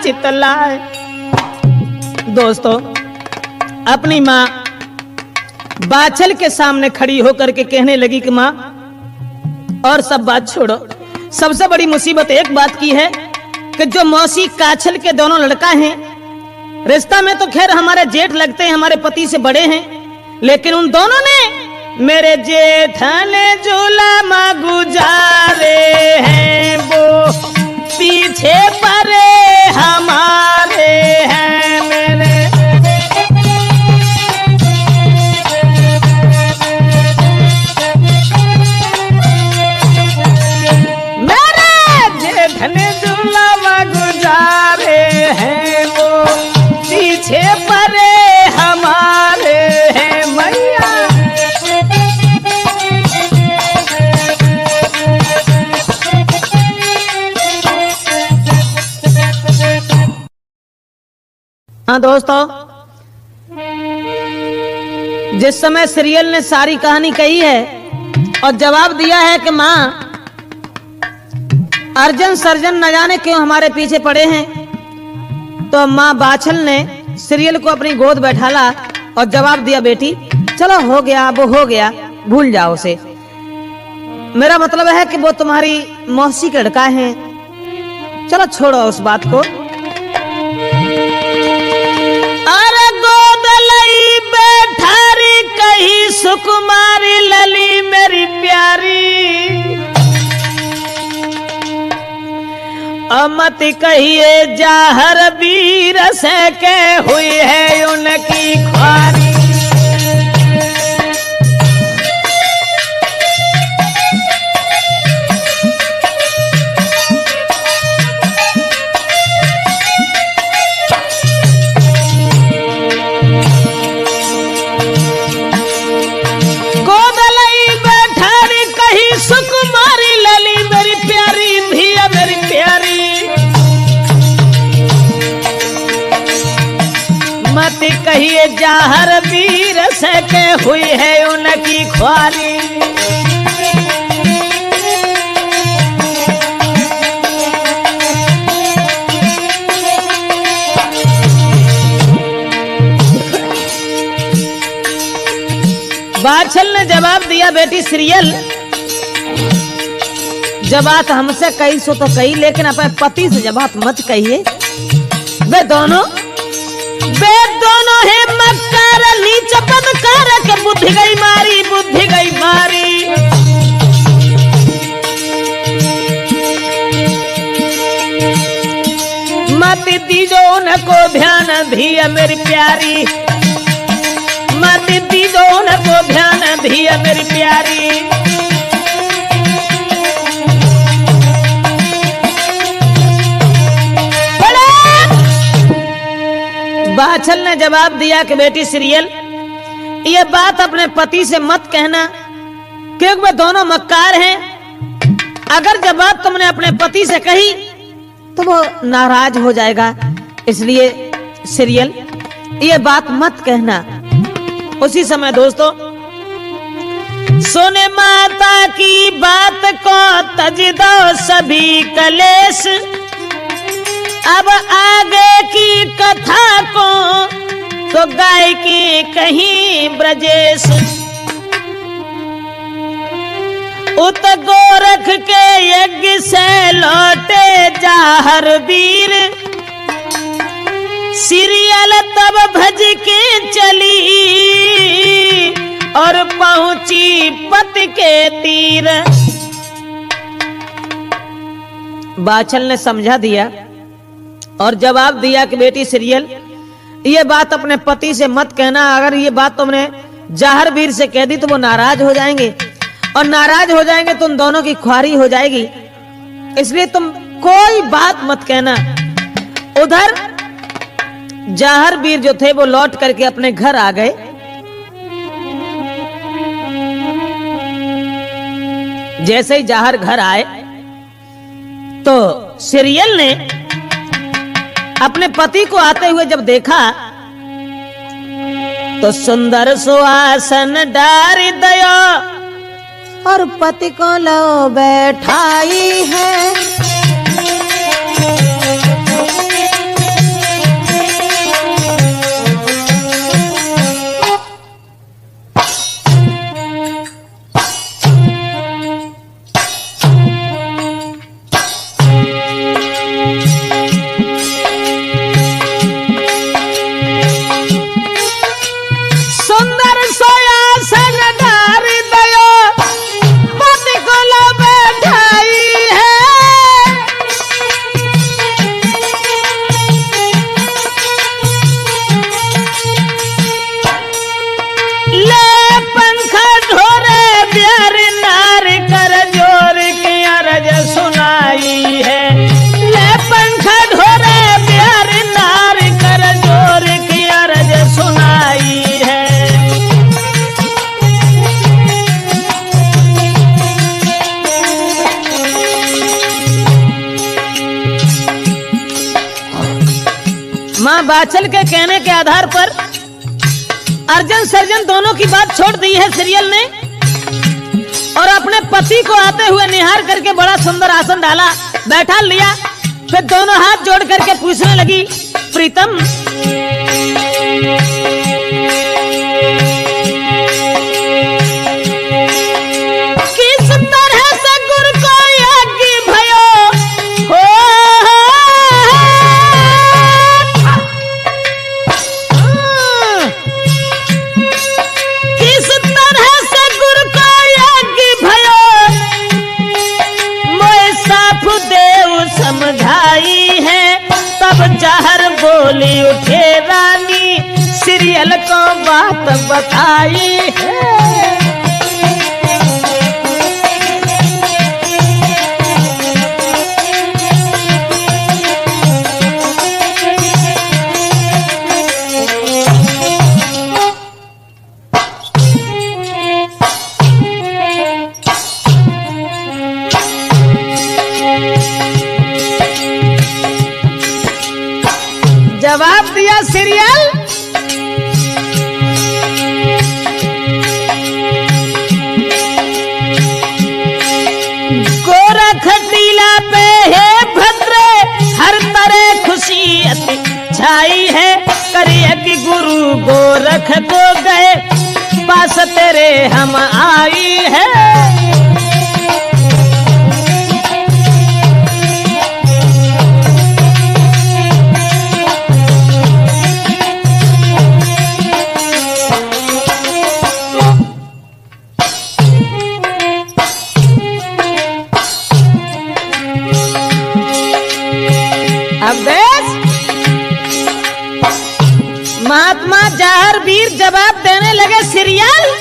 चितलाए। दोस्तों, अपनी माँ बाछल के सामने खड़ी होकर के कहने लगी कि माँ, और सब बात छोड़ो, सबसे बड़ी मुसीबत एक बात की है कि जो मौसी काछल के दोनों लड़का हैं, रिश्ता में तो खैर हमारे जेठ लगते हैं, हमारे पति से बड़े हैं, लेकिन उन दोनों ने मेरे जेठ ने जुलम गुजारे हैं, वो पीछे पड़े हमारे हैं। मेरे जेठ ने जुलम गुजारे हैं, वो पीछे पड़े हमारे हैं मैया। हाँ दोस्तों, जिस समय सीरियल ने सारी कहानी कही है और जवाब दिया है कि माँ अर्जन सर्जन न जाने क्यों हमारे पीछे पड़े हैं, तो माँ बाछल ने सीरियल को अपनी गोद बैठाला और जवाब दिया, बेटी चलो हो गया, वो हो गया, भूल जाओ उसे। मेरा मतलब है कि वो तुम्हारी मौसी के लड़का है, चलो छोड़ो उस बात को। अरे गोद लई बैठारी कही सुकुमारी लली मेरी प्यारी, अमत कहिए जाहर वीर से के हुई है उनकी ख्वारी। कहिए जाहर वीर से के हुई है उनकी ख्वारी। बाछल ने जवाब दिया, बेटी सीरियल जब बात हमसे कही सो तो कही, लेकिन अपने पति से जब बात मत कहिए। वे दोनों है मक्कार नीच पदकार के बुद्धि गई मारी, बुद्धि गई मारी। मत दीजो उनको ध्यान धिया मेरी प्यारी, मत दीजो उनको ध्यान धिया मेरी प्यारी। बाछल ने जवाब दिया कि बेटी सीरियल ये बात अपने पति से मत कहना, क्योंकि वे दोनों मक्कार हैं। अगर जब बात तुमने अपने पति से कही तो वो नाराज हो जाएगा, इसलिए सीरियल ये बात मत कहना। उसी समय दोस्तों, सुने माता की बात को तज दो सभी कलेश, अब आगे की कथा को तो गाय की कहीं ब्रजेश। उत गोरख के यज्ञ से लौटे जाहर वीर, सीरियल तब भज के चली और पहुंची पति के तीर। बाछल ने समझा दिया और जवाब दिया कि बेटी सीरियल ये बात अपने पति से मत कहना। अगर ये बात तुमने जाहर वीर से कह दी तो वो नाराज हो जाएंगे, और नाराज हो जाएंगे तो उन दोनों की ख्वारी हो जाएगी, इसलिए तुम कोई बात मत कहना। उधर जाहर वीर जो थे वो लौट करके अपने घर आ गए। जैसे ही जाहर घर आए तो सीरियल ने अपने पति को आते हुए जब देखा तो सुंदर सुहासन डारी दयो और पति को लो बैठाई है। माँ बाचल के कहने के आधार पर अर्जुन सर्जन दोनों की बात छोड़ दी है सीरियल ने, और अपने पति को आते हुए निहार करके बड़ा सुंदर आसन डाला, बैठा लिया। फिर दोनों हाथ जोड़ करके पूछने लगी, प्रीतम किस तरह से गुरु को यज्ञ भयो हो, किस तरह से गुरु को यज्ञ भयो मोए साफ देव समझाई है। तब जहर बोली उठे रानी, सीरियल को बात बताई है। जवाब दिया सीरियल, गोरख टीला पे है भद्रे, हर तरह खुशी अति छाई है। करिए कि गुरु गोरख को गए, पास तेरे हम आई है। अब देख महात्मा जहर वीर जवाब देने लगे सीरियल,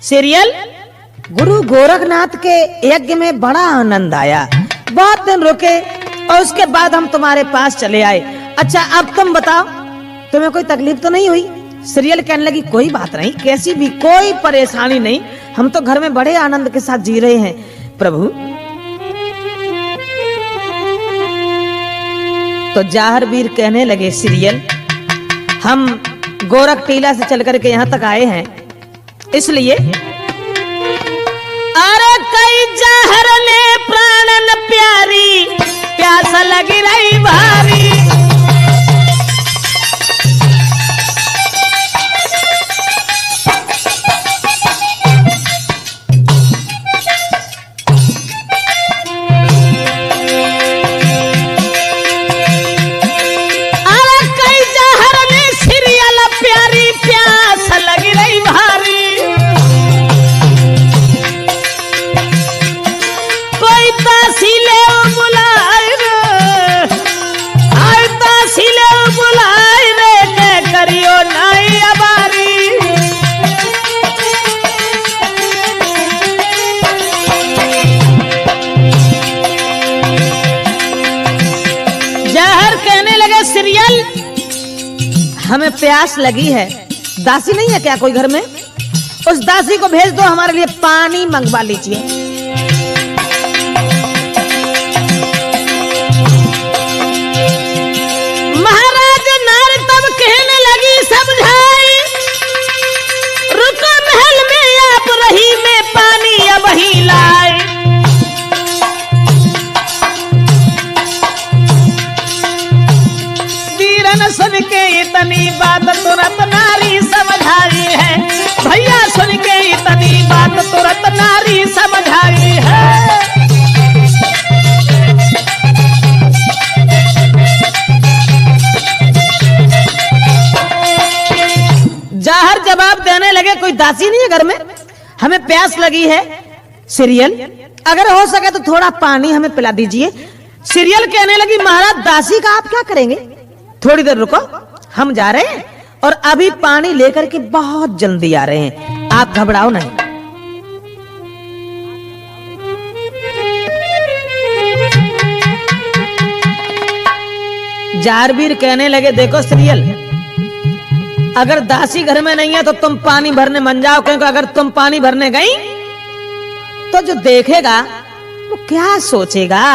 सीरियल गुरु गोरखनाथ के यज्ञ में बड़ा आनंद आया, बहुत दिन रुके और उसके बाद हम तुम्हारे पास चले आए। अच्छा अब तुम बताओ तुम्हें कोई तकलीफ तो नहीं हुई? सीरियल कहने लगी कोई बात नहीं, कैसी भी कोई परेशानी नहीं, हम तो घर में बड़े आनंद के साथ जी रहे हैं प्रभु। तो जाहर वीर कहने लगे सीरियल, हम गोरख टीला से चल करके यहाँ तक आए हैं, इसलिए अरे कई जहर ने प्राणन प्यारी, प्यास लगी रही भारी। अरे कई जहर ने सीरियल प्यारी, प्यास लगी रही भारी। हमें प्यास लगी है, दासी नहीं है क्या कोई घर में? उस दासी को भेज दो, हमारे लिए पानी मंगवा लीजिए। महाराज नार तब कहने लगी समझाई, रुको महल में आप रही में पानी अब ही लाए। वीरन सुन के इतनी बात तुरंत नारी समझाई है, भैया सुन के इतनी बात तुरंत नारी कोई दासी नहीं है घर में, हमें प्यास लगी है, सीरियल अगर हो सके तो थोड़ा पानी हमें पिला दीजिए। सीरियल कहने लगी महाराज दासी का आप क्या करेंगे, थोड़ी देर रुको, हम जा रहे हैं और अभी पानी लेकर के बहुत जल्दी आ रहे हैं, आप घबराओ नहीं। जारवीर कहने लगे देखो सीरियल, अगर दासी घर में नहीं है तो तुम पानी भरने मन जाओ, क्योंकि अगर तुम पानी भरने गई तो जो देखेगा वो क्या सोचेगा।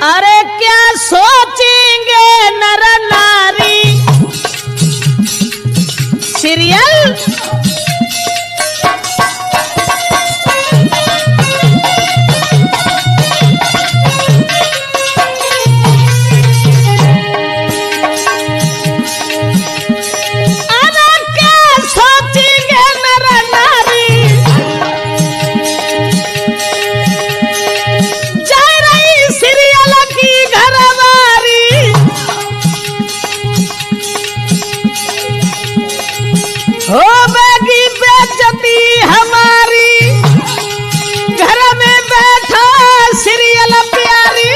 अरे क्या सोचेंगे नर नारी, सीरियल हो बेगी बेइज्जती हमारी, घर में बैठा सीरियल प्यारी।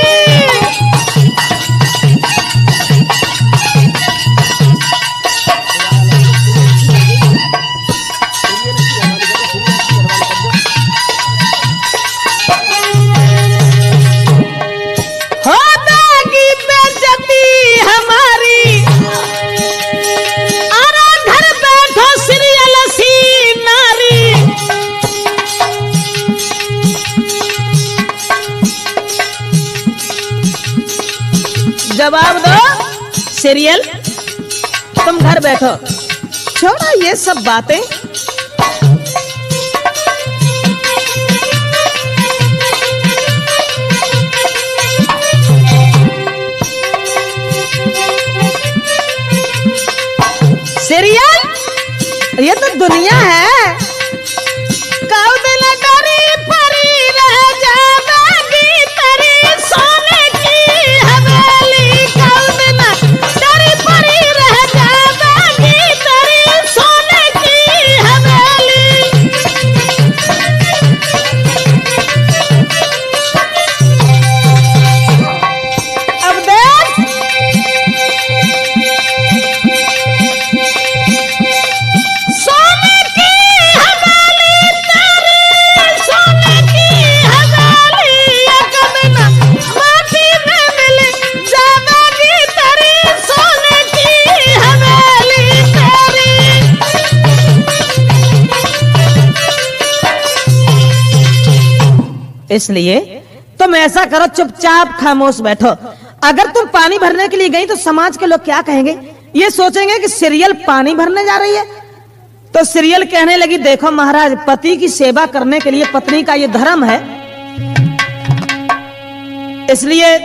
हो बेगी बेइज्जती हमारी, जवाब दो सीरियल, तुम घर बैठो, छोड़ो ये सब बातें। सीरियल ये तो दुनिया है, कौ दिन डरी परी रह जावेगी तेरी सोने की हवेली, कौ दिन डरी परी रह जावेगी तेरी सोने की हवेली। अब देख इसलिए तुम ऐसा करो, चुपचाप खामोश बैठो। अगर तुम पानी भरने के लिए गई तो समाज के लोग क्या कहेंगे, ये सोचेंगे कि सीरियल पानी भरने जा रही है। तो सीरियल कहने लगी देखो महाराज, पति की सेवा करने के लिए पत्नी का ये धर्म है, इसलिए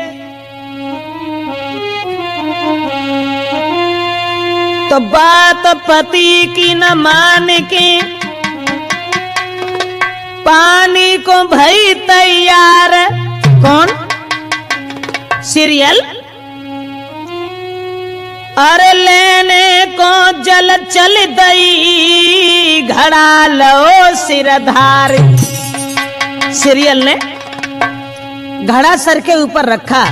तो बात पति की न मान के पानी को भई तैयार। कौन? सीरियल। अरे लेने को जल चल दई, घड़ा लो सिरधार। सीरियल ने घड़ा सर के ऊपर रखा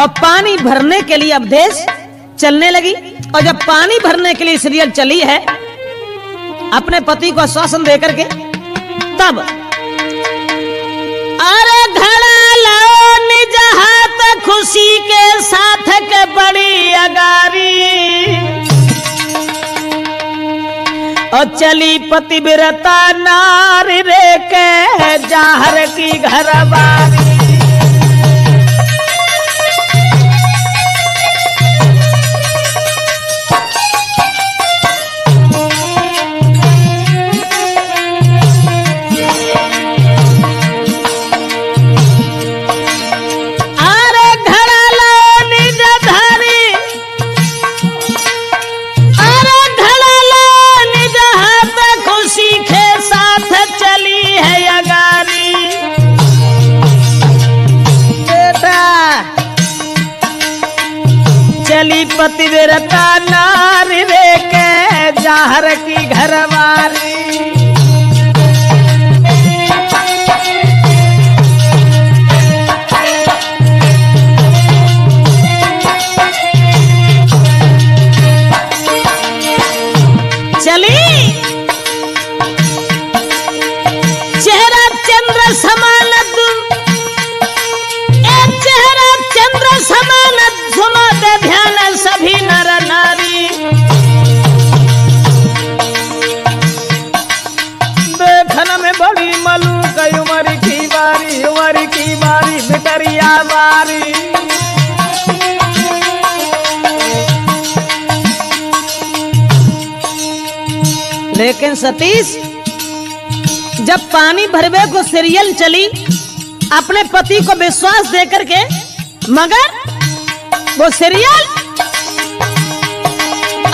और पानी भरने के लिए अवधेश चलने लगी। और जब पानी भरने के लिए सीरियल चली है अपने पति को आश्वासन देकर के, तब अरे घड़ा लो निज हाथ खुशी के साथ के बड़ी अगारी। और चली पतिव्रता नारी रे के जाहर की घरवारी। चली पतिव्रता नारी रे के जाहर की घरवा। नजरिया बारी। लेकिन सतीश जब पानी भरवे को सीरियल चली अपने पति को विश्वास देकर के, मगर वो सीरियल,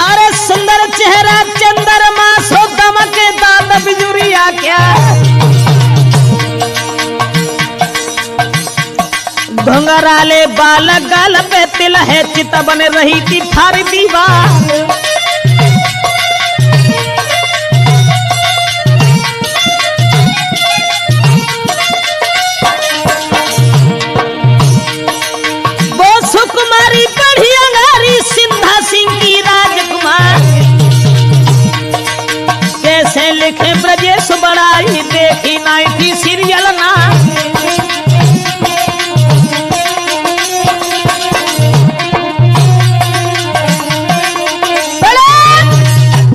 अरे सुंदर चेहरा चंद्रमा सो दमके दांत बिजुरिया क्या, घुंघराले बाल गाल पे तिल है चित बन रही थी फारी दीवार। सुकुमारी पढ़ी अंगारी सिंधा सिंह की राजकुमार, कैसे लिखे ब्रजेश बड़ाई देखी नाई थी सीरियल ना।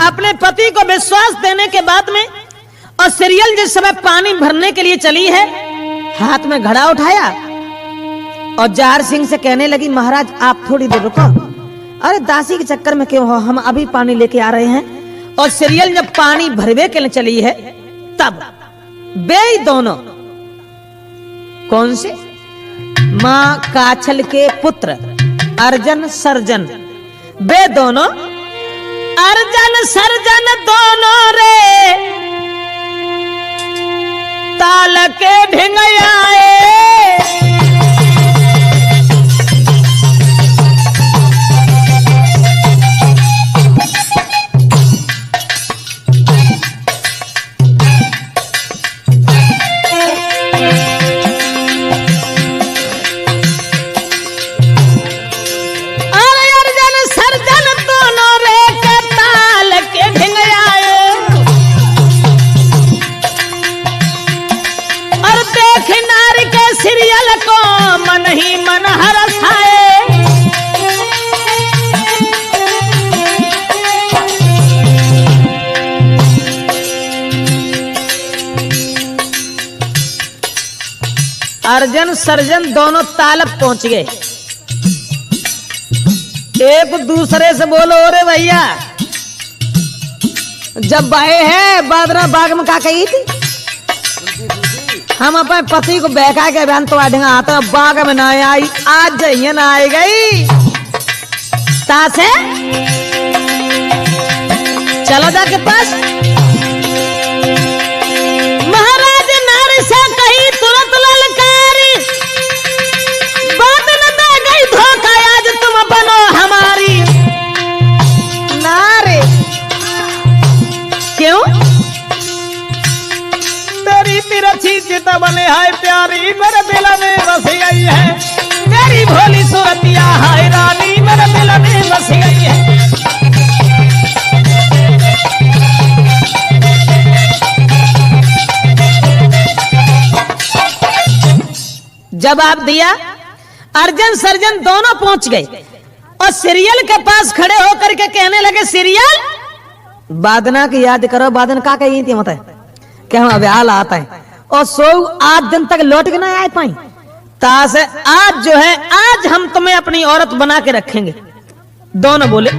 अपने पति को विश्वास देने के बाद में और सीरियल जिस समय पानी भरने के लिए चली है, हाथ में घड़ा उठाया और जार सिंह से कहने लगी, महाराज आप थोड़ी देर रुको, अरे दासी के चक्कर में क्यों हो, हम अभी पानी लेके आ रहे हैं। और सीरियल जब पानी भरवे के लिए चली है तब वे दोनों, कौन से, मां काछल के पुत्र अर्जन सर्जन, वे दोनों अर्जन सर्जन दोनों रे ताल के ढिंगयाए। अर्जन सर्जन दोनों तालब पहुंच गए। एक दूसरे से बोलो, अरे भैया जब आए हैं बादरा बाग में क्या कही थी, हम अपने पति को बहका के बहन तो आडेंगे आता बाग में ना आई, आज जाइए ना आई गई तासे चलो जाके पास। महाराज नारी से कही तुरंत ललकारी, बात न दे गई धोखा, आज तुम बनो हमारी नारे। क्यों? तेरी तिरछी चित बने है प्यारी, मेरे दिल में बस गई है, तेरी भोली सूरतिया है रानी, मेरे दिल में बस गई है। जवाब दिया, अर्जन सर्जन दोनों पहुंच गए और सीरियल के पास खड़े होकर के कहने लगे, सीरियल बादना की याद करो, बादन का कही थी मतलब क्या हम अब्याल आता है और 108 दिन तक लौट के ना आए पाई, तासे आज जो है आज हम तुम्हें अपनी औरत बना के रखेंगे। दोनों बोले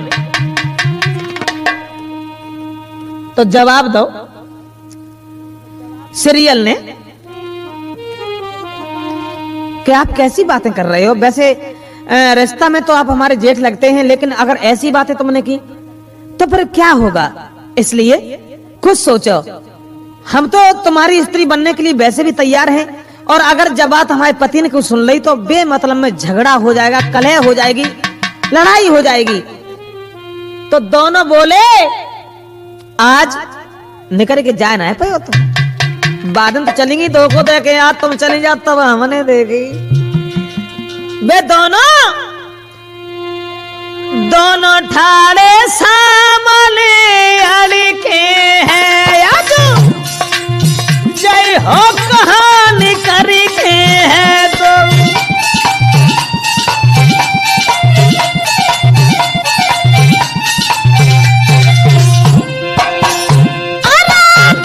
तो जवाब दो। सीरियल ने, क्या आप कैसी बातें कर रहे हो, वैसे रिश्ता में तो आप हमारे जेठ लगते हैं, लेकिन अगर ऐसी बातें तुमने की तो फिर क्या होगा, इसलिए खुद सोचो। हम तो तुम्हारी स्त्री बनने के लिए वैसे भी तैयार हैं, और अगर जब बात हमारे पति ने कुछ सुन ली तो बेमतलब में झगड़ा हो जाएगा, कलह हो जाएगी, लड़ाई हो जाएगी। तो दोनों बोले आज निकल के जाए ना है पे हो तो बादन तो चलेंगी, दो को देखे आज तुम चली जा तब हमने देखी। वे दोनों ठाड़े सामने अड़के हैं, आज जय हो कहानी करके है तो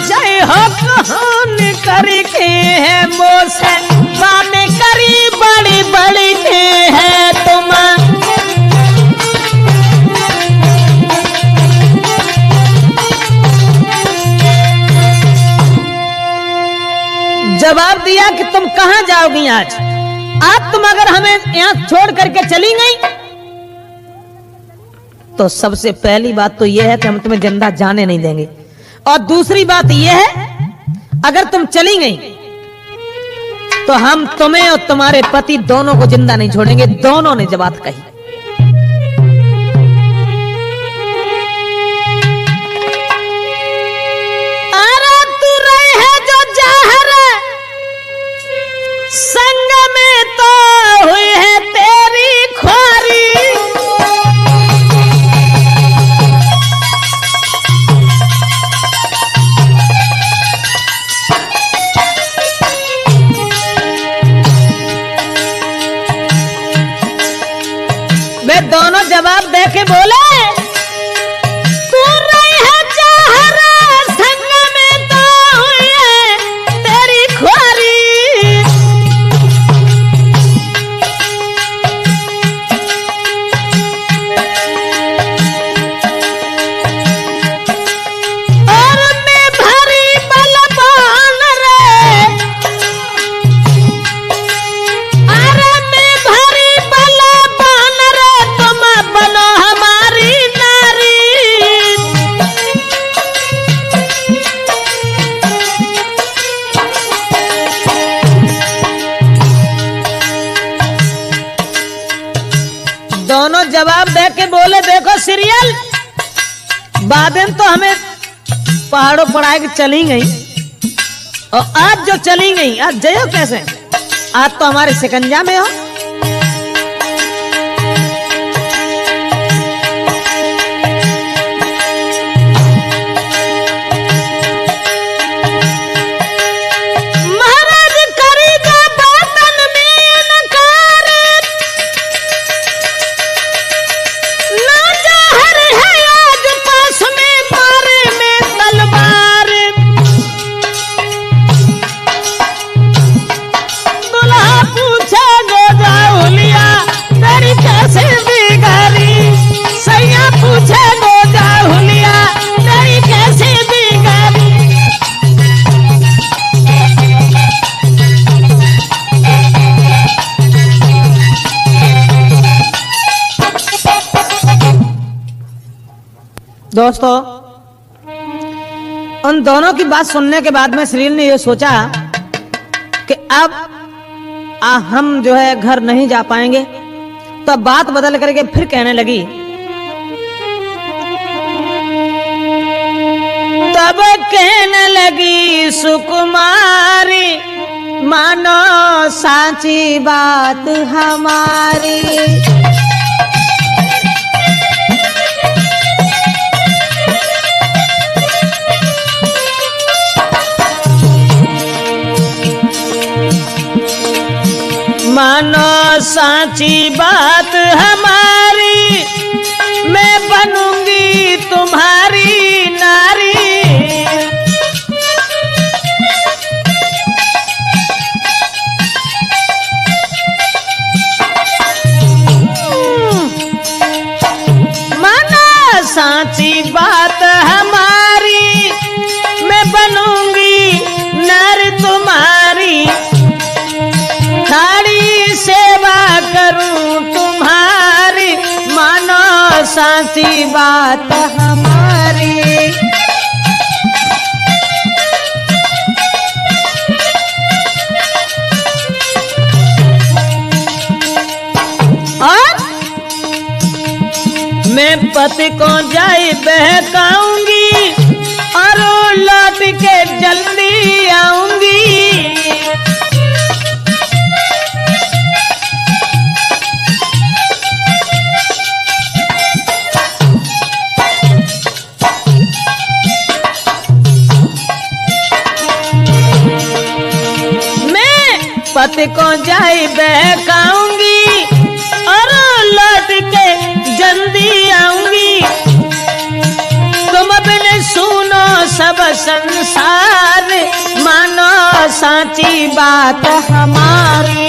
जय हो कहानी करके है मोसे बाने करी जवाब दिया कि तुम कहां जाओगी आज तुम अगर हमें यहां छोड़ करके चली गई तो सबसे पहली बात तो यह है कि हम तुम्हें जिंदा जाने नहीं देंगे, और दूसरी बात यह है अगर तुम चली गई तो हम तुम्हें और तुम्हारे पति दोनों को जिंदा नहीं छोड़ेंगे। दोनों ने जवाब कही। अरे तू रही है जो जहर संग में तो हुई है तेरी ख्वारी। वे दोनों जवाब दे के बोले तू रही है जहर संग में तो हुई है तेरी ख्वारी। और मैं भरी बलवान रे, अरे मैं भरी बलवान रे, तुम बनो हमारी नारी। दोनों जवाब दे के बोले देखो सीरियल बादन तो हमें पहाड़ों पढ़ाए के चली गई, और आज जो चली गई आज जयो कैसे, आज तो हमारे शिकंजा में हो। महाराज करेगा बातन में इनकार, ना जहर है आज पास में मारे में तलवार। दुल्हा पूछे गोदाउलिया तेरी कैसे बिगाड़ी, सैया पूछे गोदाउलिया तेरी कैसे बिगाड़ी। दोस्तों उन दोनों की बात सुनने के बाद में श्रील ने यह सोचा कि अब हम जो है घर नहीं जा पाएंगे, तो बात बदल करके फिर कहने लगी तब कहने लगी सुकुमारी मानो साची बात हमारी। मानो साची बात हमारी, मैं बनूंगी तुम्हारी नारी। मानो साची बात हमारी, मैं बनूंगी नर तुम्हारी। थारी सेवा करूं तुम्हारी, मानो साची बात हमारी। और मैं पति को जाई बहकाऊंगी और लौट के जल्दी आऊंगी। पति को जाई बहकाऊंगी और लौट के जल्दी आऊंगी। तुम बिन सुनो सब संसार, मानो साची बात हमारी।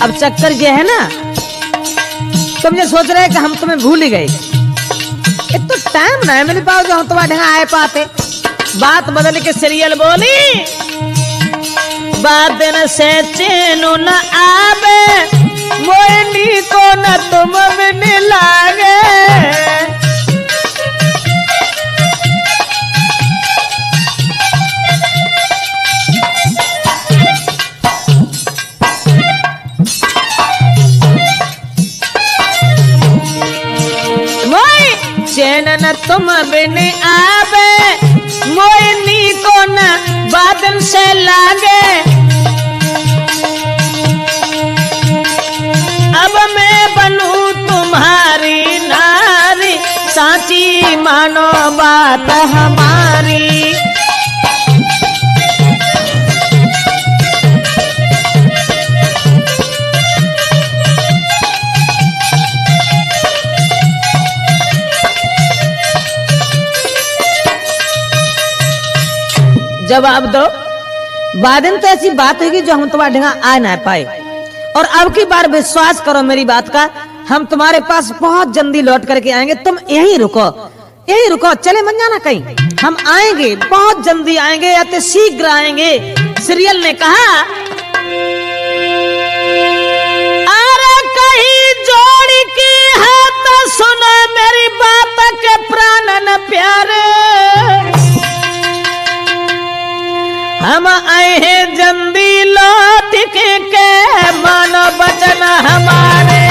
अब चक्कर ये है ना, तुम ये सोच रहे कि हम तुम्हें भूल ही गए। एक तो टाइम ना है मेरे पास जो हम तुम्हारे ढंगा आए पाते। बात बदल के सीरियल बोली, बादन से चैनो न आवे, मोयनी को न तुम बिन लागे। चैन न तुम बिन आवे, मोयनी को न बादल से लागे। अब मैं बनूं तुम्हारी नारी, साची मानो बात हमारी। जवाब दो। बादन तो ऐसी बात होगी जो हम तुम्हारे ढंगा आ ना पाए, और अब की बार विश्वास करो मेरी बात का, हम तुम्हारे पास बहुत जल्दी लौट करके आएंगे। तुम यहीं रुको, यहीं रुको, चले मत जाना कहीं। हम आएंगे, बहुत जल्दी आएंगे, या तो शीघ्र आएंगे। सीरियल ने कहा, अरे कहीं जोड़ी की हाथ सुना मेरी बात के प्राणन प्यारे। हम आए हैं जल्दी लौट के मानो बचन हमारे।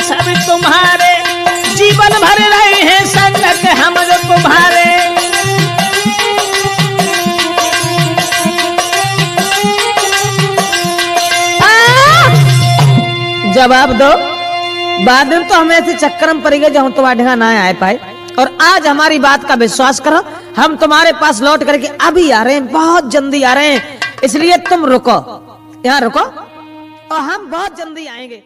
सब तुम्हारे जीवन भर रहे हैं संग के हम जो तुम्हारे। जवाब दो। बाद में तो हमें ऐसे चक्कर में पड़ गए जो हम तुम्हारे ढंगा ना आए पाए, और आज हमारी बात का विश्वास करो, हम तुम्हारे पास लौट करके अभी आ रहे हैं, बहुत जल्दी आ रहे हैं। इसलिए तुम रुको, यहाँ रुको और हम बहुत जल्दी आएंगे।